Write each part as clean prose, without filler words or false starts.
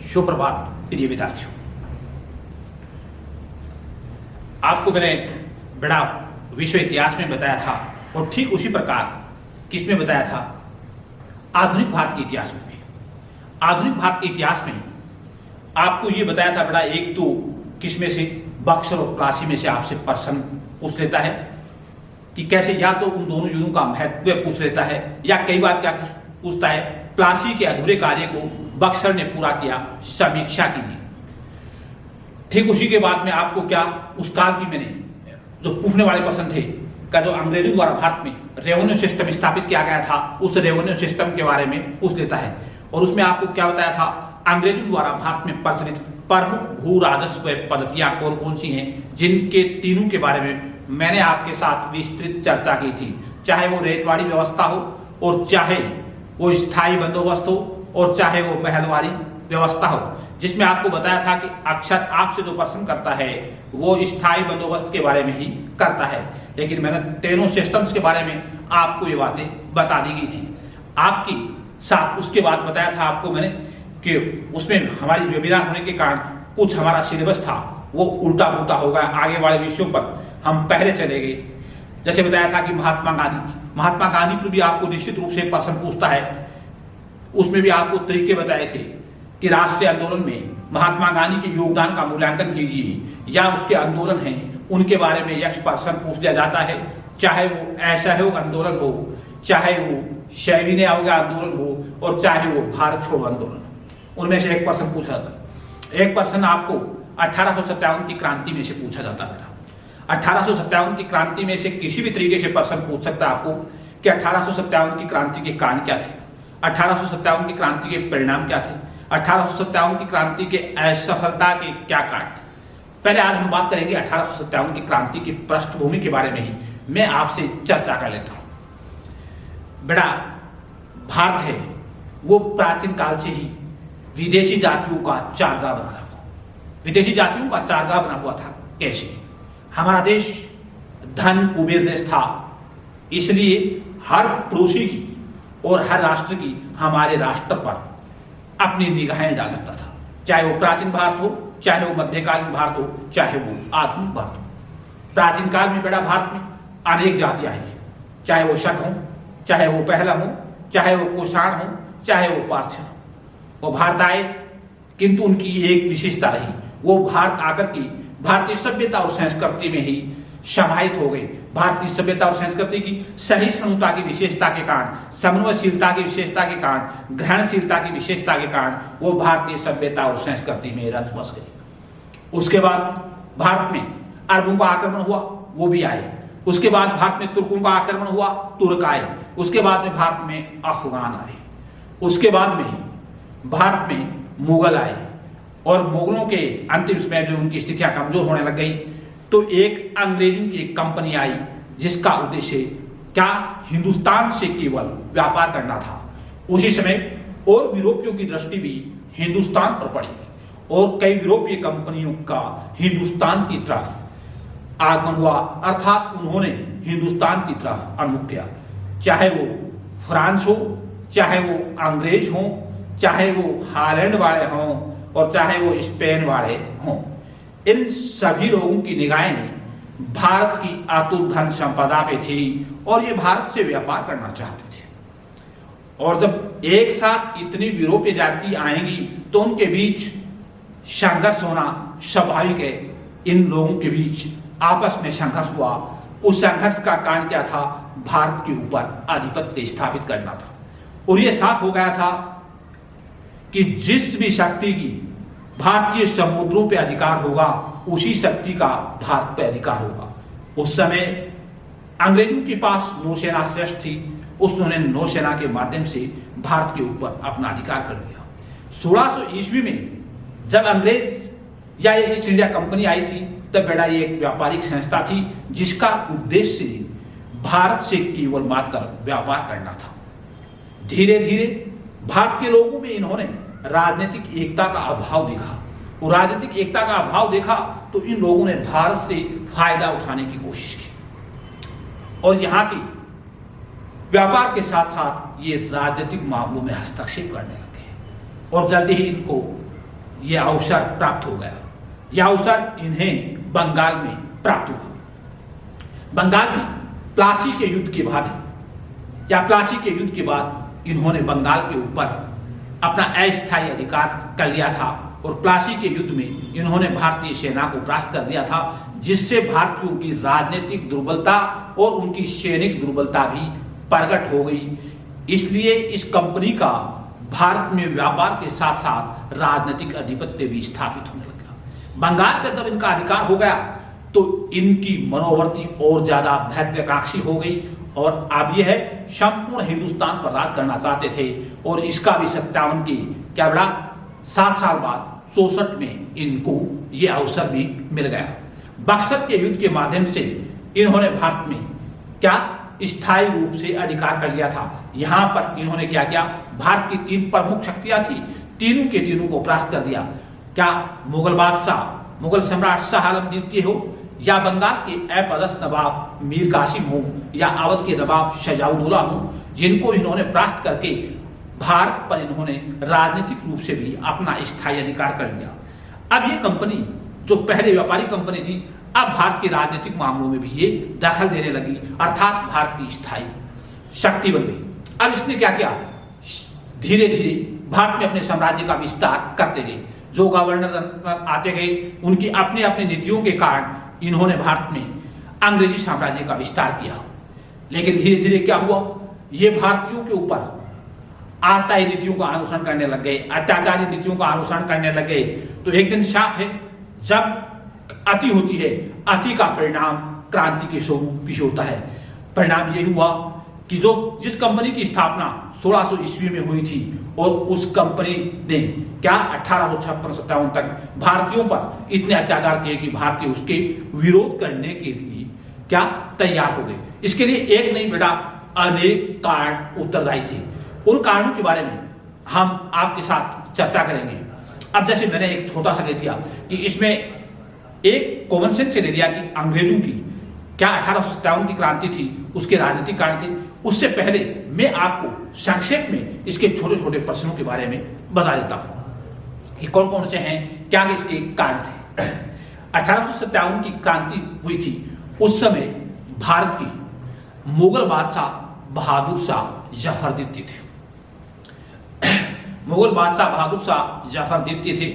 सुप्रभात प्रिय विद्यार्थियों। आपको मैंने बड़ा विश्व इतिहास में बताया था और ठीक उसी प्रकार किसमें बताया था, आधुनिक भारत के इतिहास में भी। आधुनिक भारत के इतिहास में आपको ये बताया था बड़ा, एक तो किसमें से, बक्सर और प्लासी में से आपसे प्रश्न पूछ लेता है कि कैसे, या तो उन दोनों युद्धों का महत्व पूछ लेता है, या कई बार क्या पूछता है, प्लासी के अधूरे कार्य को बक्सर ने पूरा किया, समीक्षा कीजिए। ठीक उसी के बाद में आपको क्या, उस काल की मैंने जो पूछने वाले प्रश्न थे का जो अंग्रेजों द्वारा भारत में रेवेन्यू सिस्टम स्थापित किया गया था, उस रेवेन्यू सिस्टम के बारे में पूछ लेता है। और उसमें आपको क्या बताया था, अंग्रेजों द्वारा भारत में प्रचलित प्रमुख भू राजस्व पद्धतियां कौन कौन सी हैं, जिनके तीनों के बारे में मैंने आपके साथ विस्तृत चर्चा की थी। चाहे वो रेतवाड़ी व्यवस्था हो, और चाहे वो स्थायी बंदोबस्त हो, और चाहे वो महलवारी व्यवस्था हो, जिसमें आपको बताया था कि अक्सर आपसे जो प्रश्न करता है वो स्थायी बंदोबस्त के बारे में ही करता है, लेकिन मैंने तीनों सिस्टम्स के बारे में आपको ये बातें बता दी गई थी। आपकी साथ उसके बाद बताया था आपको मैंने कि उसमें हमारी वेबिनार होने के कारण कुछ हमारा सिलेबस था वो उल्टा पुल्टा हो गया, आगे वाले विषयों पर हम पहले चले गए। जैसे बताया था कि महात्मा गांधी पर भी आपको निश्चित रूप से प्रश्न पूछता है। उसमें भी आपको तरीके बताए थे कि राष्ट्रीय आंदोलन में महात्मा गांधी के योगदान का मूल्यांकन कीजिए, या उसके आंदोलन हैं उनके बारे में यक्ष प्रश्न पूछ लिया जाता है, चाहे वो असहयोग आंदोलन हो, चाहे वो सविनय अवज्ञा आंदोलन हो, और चाहे वो भारत छोड़ो आंदोलन, उनमें से एक प्रश्न पूछा जाता। एक प्रश्न आपको 1857 की क्रांति में से पूछा जाता है। 1857 की क्रांति में से किसी भी तरीके से प्रश्न पूछ सकता है आपको कि 1857 की क्रांति के कारण क्या थे, 1857 की क्रांति के परिणाम क्या थे, 1857 की क्रांति के असफलता के क्या कारण थे। पहले आज हम बात करेंगे 1857 की क्रांति की पृष्ठभूमि के बारे में ही मैं आपसे चर्चा कर लेता हूं। बड़ा भारत है वो प्राचीन काल से ही विदेशी जातियों का चारगाह बना रहा था। विदेशी जातियों का चारगाह बना हुआ था। कैसे? हमारा देश धन कुबेर देश था, इसलिए हर पड़ोसी की और हर राष्ट्र की हमारे राष्ट्र पर अपनी निगाहें डाल रखता था, चाहे वो प्राचीन भारत हो, चाहे वो मध्यकालीन भारत हो, चाहे वो आधुनिक भारत हो। प्राचीन काल में बड़ा भारत में अनेक जातियां आई, चाहे वो शक हो, चाहे वो पहला हो, चाहे वो कुषाण हो, चाहे वो पारछन हो। वो भारत आए, किंतु उनकी एक विशेषता रही, वो भारत आकर की भारतीय सभ्यता और संस्कृति में ही समाहित हो गई। भारतीय सभ्यता और संस्कृति की सहिष्णुता की विशेषता के कारण, समन्वयशीलता की विशेषता के कारण, ग्रहणशीलता की विशेषता के कारण वो भारतीय सभ्यता और संस्कृति में रच बस गई। उसके बाद भारत में अरबों का आक्रमण हुआ, वो भी आए। उसके बाद भारत में तुर्कों का आक्रमण हुआ, तुर्क आए। उसके बाद में भारत में अफगान आए। उसके बाद में भारत में मुगल आए, और मुगलों के अंतिम समय में उनकी स्थितियां कमजोर होने लग गई, तो एक अंग्रेजों की एक कंपनी आई जिसका उद्देश्य क्या, हिंदुस्तान से केवल व्यापार करना था। उसी समय और यूरोपियों की दृष्टि भी हिंदुस्तान पर पड़ी, और कई यूरोपीय कंपनियों का हिंदुस्तान की तरफ आगमन हुआ, अर्थात उन्होंने हिंदुस्तान की तरफ उन्मुख किया। चाहे वो फ्रांस हो, चाहे वो अंग्रेज हो, चाहे वो हॉलैंड वाले हों, और चाहे वो स्पेन वाले हों, इन सभी लोगों की निगाहें भारत की अतुल धन संपदा पे थी, और ये भारत से व्यापार करना चाहते थे। और जब एक साथ इतनी यूरोपीय जाति आएंगी तो उनके बीच संघर्ष होना स्वाभाविक है। इन लोगों के बीच आपस में संघर्ष हुआ। उस संघर्ष का कारण क्या था, भारत के ऊपर आधिपत्य स्थापित करना था। और ये साफ हो गया था कि जिस भी शक्ति की भारतीय समुद्रों पे अधिकार होगा, उसी शक्ति का भारत पे अधिकार होगा। उस समय अंग्रेजों के पास नौसेना श्रेष्ठ थी, उन्होंने नौसेना के माध्यम से भारत के ऊपर अपना अधिकार कर लिया। 1600 ईस्वी में जब अंग्रेज या ये ईस्ट इंडिया कंपनी आई थी, तब बड़ा ये एक व्यापारिक संस्था थी जिसका उद्देश्य भारत से केवल मात्र व्यापार करना था। धीरे धीरे भारत के लोगों में इन्होंने राजनीतिक एकता का अभाव देखा, और राजनीतिक एकता का अभाव देखा तो इन लोगों ने भारत से फायदा उठाने की कोशिश की, और यहाँ की व्यापार के साथ साथ ये राजनीतिक मामलों में हस्तक्षेप करने लगे, और जल्दी ही इनको यह अवसर प्राप्त हो गया। यह अवसर इन्हें बंगाल में प्राप्त हुआ। बंगाल में प्लासी के युद्ध के बाद या प्लासी के युद्ध के बाद इन्होंने बंगाल के ऊपर अपना अस्थायी अधिकार कर लिया था और प्लासी के युद्ध में इन्होंने भारतीय सेना को परास्त कर दिया था, जिससे भारतीयों की राजनीतिक दुर्बलता और उनकी सैनिक दुर्बलता भी प्रकट हो गई। इसलिए इस कंपनी का भारत में व्यापार के साथ साथ राजनीतिक आधिपत्य भी स्थापित होने लगा। बंगाल पर जब इनका अधिकार हो गया तो इनकी मनोवृत्ति और ज्यादा महत्वाकांक्षी हो गई और अब यह संपूर्ण हिंदुस्तान पर राज करना चाहते थे। और इसका भी 57 की क्या बड़ा 7 साल बाद 64 में इनको यह अवसर भी मिल गया। बक्सर के युद्ध के माध्यम से इन्होंने भारत में क्या स्थायी रूप से अधिकार कर लिया था। यहां पर इन्होंने क्या किया, भारत की 3 प्रमुख शक्तियां थी, तीनों के तीनों को परास्त कर दिया। क्या मुगल बादशाह, मुगल सम्राट शाह आलम द्वितीय हो, या बंगाल के अपदस्थ नवाब मीर कासिम हो, या अवध के नवाब शजाउद्दौला हो, जिनको इन्होंने परास्त करके भारत पर इन्होंने राजनीतिक रूप से भी अपना स्थायी अधिकार कर लिया। अब ये कंपनी जो पहले व्यापारिक कंपनी थी, अब भारत के राजनीतिक मामलों में भी ये दखल देने लगी, अर्थात भारत की स्थायी शक्ति बन गई। अब इसने क्या किया, धीरे धीरे भारत में अपने साम्राज्य का विस्तार करते गए। जो गवर्नर आते गए उनकी अपनी अपनी नीतियों के कारण इन्होंने भारत में अंग्रेजी साम्राज्य का विस्तार किया। लेकिन धीरे धीरे क्या हुआ, ये भारतीयों के ऊपर आताई नीतियों का अनुसरण करने लग गए, अत्याचारी नीतियों का अनुसरण करने लग गए। तो एक दिन शाप है, जब अति होती है, अति का परिणाम क्रांति के स्वरूप भी होता है। परिणाम यही हुआ कि जिस कंपनी की स्थापना 1600 ईस्वी में हुई थी और उस कंपनी ने क्या 1856-57 तक भारतीयों पर इतने अत्याचार किए कि भारतीय उसके विरोध करने के लिए क्या तैयार हो गए। इसके लिए एक नहीं बेटा अनेक कारण उत्तरदायी थे। उन कारणों के बारे में हम आपके साथ चर्चा करेंगे। अब जैसे मैंने एक छोटा सा ले दिया कि इसमें एक कॉमन सेंस से ले लिया कि अंग्रेजों की क्या 1857 की क्रांति थी, उसके राजनीतिक कारण थे। उससे पहले मैं आपको संक्षेप में इसके छोटे छोटे प्रश्नों के बारे में बता देता हूं कि कौन कौन से हैं, क्या इसके कारण थे। 1857 की क्रांति हुई थी, उस समय भारत की मुगल बादशाह बहादुर शाह जफर द्वितीय थे। मुगल बादशाह बहादुर शाह जफर द्वितीय थे,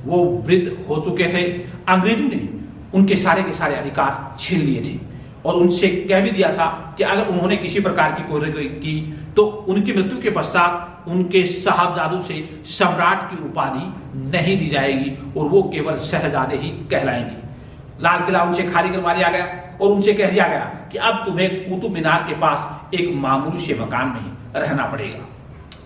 वो वृद्ध हो चुके थे। अंग्रेजों ने उनके सारे के सारे अधिकार छीन लिए थे और उनसे कह भी दिया था कि अगर उन्होंने किसी प्रकार की कोई की तो उनकी मृत्यु के पश्चात उनके साहबजादों से सम्राट की उपाधि नहीं दी जाएगी और वो केवल शहजादे ही कहलाएंगे। लाल किला उनसे खाली करवा लिया गया और उनसे कह दिया गया कि अब तुम्हें कुतुब मीनार के पास एक मामूली से मकान में रहना पड़ेगा।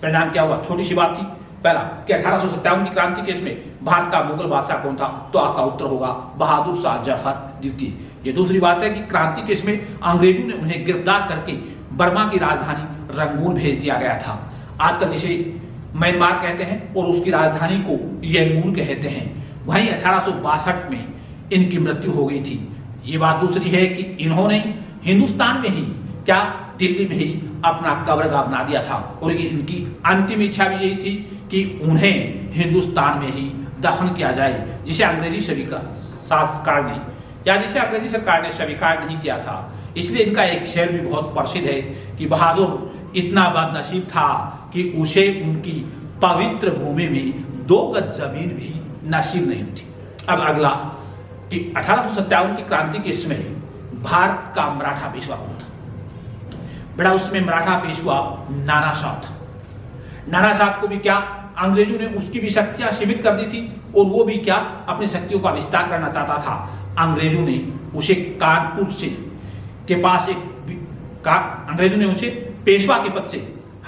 परिणाम क्या हुआ, छोटी सी बात थी। पहला कि 1857 की क्रांति केस में भारत का मुगल बादशाह कौन था, तो आपका उत्तर होगा बहादुर शाह जफर द्वितीय। ये दूसरी बात है कि क्रांति केस में अंग्रेजों ने उन्हें गिरफ्तार करके बर्मा की राजधानी रंगून भेज दिया गया था। आजकल जिसे म्यांमार कहते हैं और उसकी राजधानी को यंगून कहते हैं। वहीं 1862 में इनकी मृत्यु हो गई थी। ये बात दूसरी है कि इन्होंने हिंदुस्तान में ही क्या दिल्ली में ही अपना कब्रगाह बना दिया था और इनकी अंतिम इच्छा भी यही थी कि उन्हें हिंदुस्तान में ही दफन किया जाए, जिसे अंग्रेजी सरकार ने स्वीकार नहीं किया था। इसलिए इनका एक शेर भी बहुत प्रसिद्ध है कि बहादुर इतना बदनसीब था कि उसे उनकी पवित्र भूमि में 2 गज जमीन भी नसीब नहीं हुई थी। अब अगला कि 1857 की क्रांति के समय भारत का मराठा पेशवा कौन था। बड़ा उसमें मराठा पेशवा नाना शाह था। नाना शाह को भी क्या अंग्रेजों ने उसकी भी शक्तियां सीमित कर दी थी और वो भी क्या अपनी शक्तियों का विस्तार करना चाहता था। अंग्रेजों ने उसे कानपुर से के पास अंग्रेजों ने उसे पेशवा के पद से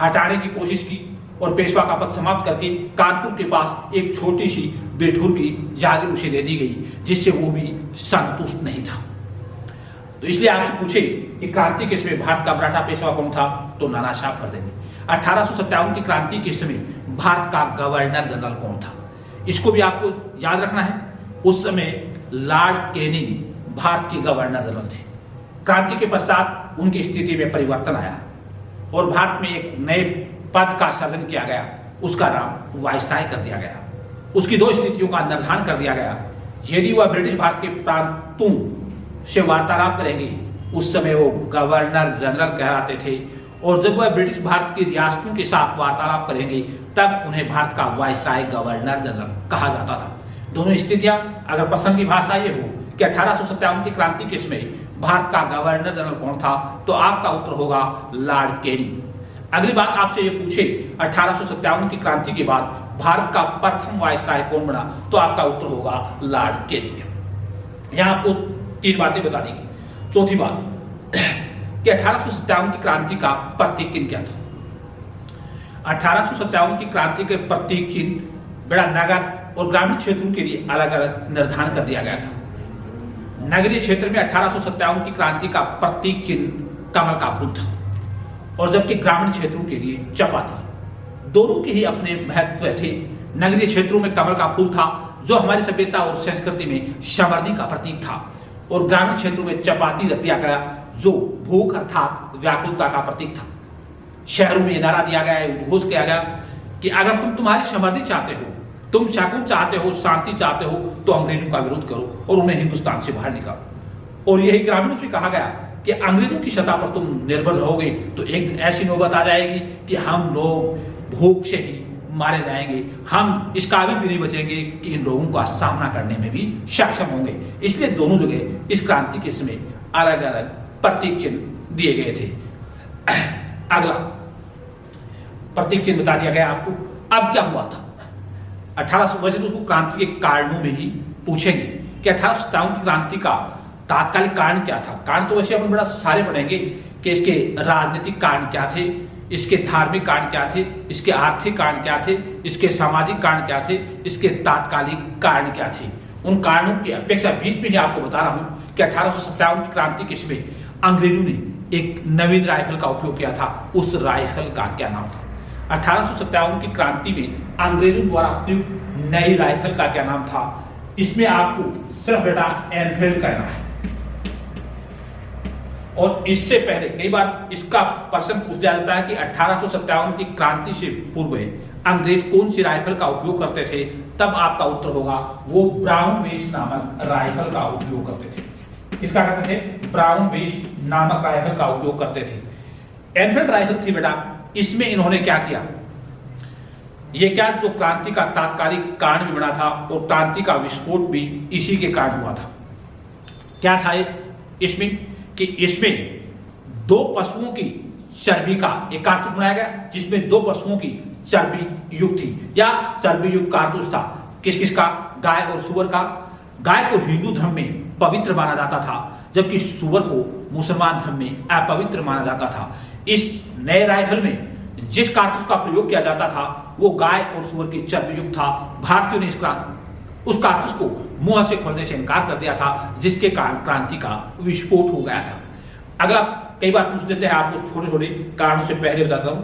हटाने की कोशिश की और पेशवा का पद समाप्त करके कानपुर के पास एक छोटी सी बेठूर की जागीर उसे दे दी गई, जिससे वो भी संतुष्ट नहीं था। तो इसलिए आपसे पूछे कि क्रांति के समय भारत का मराठा पेशवा कौन था, तो नाना शाह कर देंगे। 1857 की क्रांति के समय भारत का गवर्नर जनरल कौन था, इसको भी आपको याद रखना है। उस समय लॉर्ड कैनिंग भारत के गवर्नर जनरल थे। क्रांति के पश्चात उनकी स्थिति में परिवर्तन आया और भारत में एक नए पद का सृजन किया गया, उसका नाम वायसराय कर दिया गया। उसकी दो स्थितियों का निर्धारण कर दिया गया। यदि वह ब्रिटिश भारत के प्रांतों से वार्तालाप करेंगे, उस समय वो गवर्नर जनरल कहलाते थे, और जब वह ब्रिटिश भारत की रियासतों के साथ वार्तालाप करेंगे तब उन्हें भारत का वायसराय गवर्नर जनरल कहा जाता था। दोनों स्थितियां, अगर प्रश्न की भाषा ये हो कि 1857 की क्रांति के समय भारत का गवर्नर जनरल कौन था, तो आपका उत्तर होगा लॉर्ड कैनिंग। अगली बात आपसे ये पूछे 1857 की क्रांति के बाद भारत का प्रथम वायसराय कौन बना, तो आपका उत्तर होगा लॉर्ड कैनिंग। यहां आपको तीन बातें बता देंगे। चौथी बात कि 1857 की क्रांति का प्रतीक चिन्ह क्या था। 1857 की क्रांति के प्रतीक चिन्ह बड़ा नगर और ग्रामीण क्षेत्रों के लिए अलग अलग निर्धारण कर दिया गया था। नगरीय क्षेत्र में 1857 की क्रांति का प्रतीक चिन्ह कमल का फूल था, और जबकि ग्रामीण क्षेत्रों के लिए चपाती। दोनों के ही अपने महत्व थे। नगरीय क्षेत्रों में कमल का फूल था, जो हमारी सभ्यता और संस्कृति में समृद्धि का प्रतीक था, और ग्रामीण क्षेत्रों में चपाती रख दिया गया, जो भूख अर्थात व्याकुलता का प्रतीक था। शहरों में नारा दिया गया, उद्घोष किया गया कि अगर तुम तुम्हारी समृद्धि चाहते हो, तुम शकुन चाहते हो, शांति चाहते हो, तो अंग्रेजों का विरोध करो और उन्हें हिंदुस्तान से बाहर निकालो। और यही ग्रामीणों से कहा गया कि अंग्रेजों की सत्ता पर तुम निर्भर रहोगे तो एक दिन ऐसी नौबत आ जाएगी कि हम लोग भूख से ही मारे जाएंगे, हम इस काबिल भी नहीं बचेंगे कि इन लोगों का सामना करने में भी सक्षम होंगे। इसलिए दोनों जगह इस क्रांति के समय अलग अलग प्रतीक चिन्ह दिए गए थे। अगला प्रतीक चिन्ह बता दिया गया आपको। अब क्या हुआ था 1800, वैसे तो उसको क्रांति के कारणों में ही पूछेंगे कि 1857 की क्रांति का तात्कालिक कारण क्या था। कारण तो वैसे अपन बड़ा सारे पढ़ेंगे कि इसके राजनीतिक कारण क्या थे, इसके धार्मिक कारण क्या थे, इसके आर्थिक कारण क्या थे, इसके सामाजिक कारण क्या थे, इसके तात्कालिक कारण क्या थे। उन कारणों की अपेक्षा बीच में ही आपको बता रहा हूं कि 1857 की क्रांति के समय अंग्रेजों ने एक नवीन राइफल का उपयोग किया था। उस राइफल का क्या नाम था। 1857 की क्रांति में अंग्रेजों द्वारा प्रयुक्त नई राइफल का क्या नाम था। इसमें आपको सिर्फ बेटा एनफील्ड कहना है। और इससे पहले कई बार इसका प्रश्न पूछ जाता है कि 1857 की क्रांति से पूर्व अंग्रेज कौन सी राइफल का उपयोग करते थे, तब आपका उत्तर होगा वो ब्राउन बेस नामक राइफल का उपयोग करते थे। किसका करते थे? ब्राउन बेस नामक राइफल का उपयोग करते थे। एनफील्ड राइफल थी बेटा, इसमें इन्होंने क्या किया, ये क्या जो क्रांति का तात्कालिक कारण भी बना था और क्रांति का विस्फोट भी इसी के कारण हुआ था। क्या था इसमें कि इसमें दो पशुओं की चर्बी का एक कारतूस बनाया गया, जिसमें दो पशुओं की चर्बी युक्त थी या चर्बी युक्त कारतूस था। किस किस का? गाय और सुअर का। गाय को हिंदू धर्म में पवित्र माना जाता था, जबकि सुअर को मुसलमान धर्म में अपवित्र माना जाता था। इस नए राइफल में जिस कारतूस का प्रयोग किया जाता था वो गाय और सुअर की चर्बी युक्त था। भारतीयों ने उस कारतूस को मुंह से खोलने से इनकार कर दिया था, जिसके कारण क्रांति का विस्फोट हो गया था। अगला कई बार पूछ देते हैं आपको छोटे छोटे कारणों से पहले बताता हूं।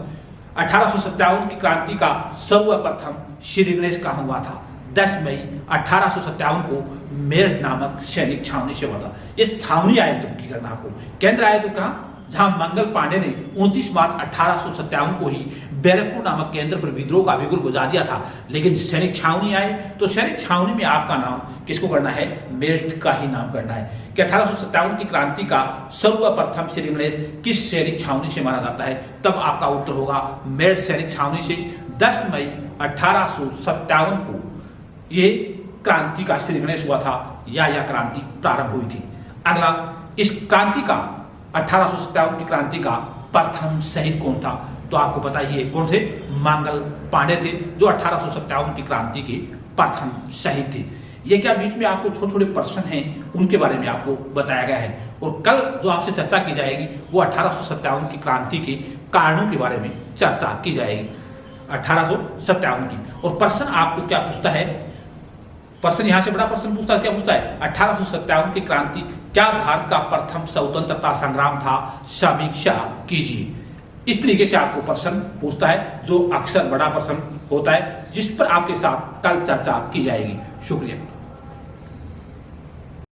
1857 की क्रांति का सर्वप्रथम श्री गणेश कहां हुआ था? 10 मई 1857 को मेरठ नामक सैनिक छावनी से हुआ था। इस छावनी आए तो की करना आपको, केंद्र आए तो कहां? जहां मंगल पांडे ने 29 मार्च 1857 को ही बैरकपुर नामक केंद्र पर विद्रोह का बिगुल बुझा दिया था। लेकिन सैनिक छावनी आए तो सैनिक छावनी में आपका नाम किसको करना है? मेरठ का ही नाम करना है। कि 1857 की क्रांति का सर्वप्रथम श्री गणेश किस सैनिक छावनी से माना जाता है? तब आपका उत्तर होगा मेरठ सैनिक छावनी से। 10 मई 1857 को ये क्रांति का श्री गणेश हुआ था या यह क्रांति प्रारंभ हुई थी। अगला, इस क्रांति का 1857 की क्रांति का प्रथम शहीद कौन था? तो आपको पता ही है कौन थे? मंगल पांडे थे, जो 1857 की क्रांति के प्रथम शहीद थे। ये क्या बीच में आपको छोटे छोटे प्रश्न हैं, उनके बारे में आपको बताया गया है। और कल जो आपसे चर्चा की जाएगी वो 1857 की क्रांति के कारणों के बारे में चर्चा की जाएगी 1857 की। और प्रश्न आपको क्या पूछता है? प्रश्न यहां से बड़ा प्रश्न पूछता है, क्या पूछता है? 1857 की क्रांति क्या भारत का प्रथम स्वतंत्रता संग्राम था? समीक्षा कीजिए। इस तरीके से आपको प्रश्न पूछता है, जो अक्सर बड़ा प्रश्न होता है, जिस पर आपके साथ कल चर्चा की जाएगी। शुक्रिया।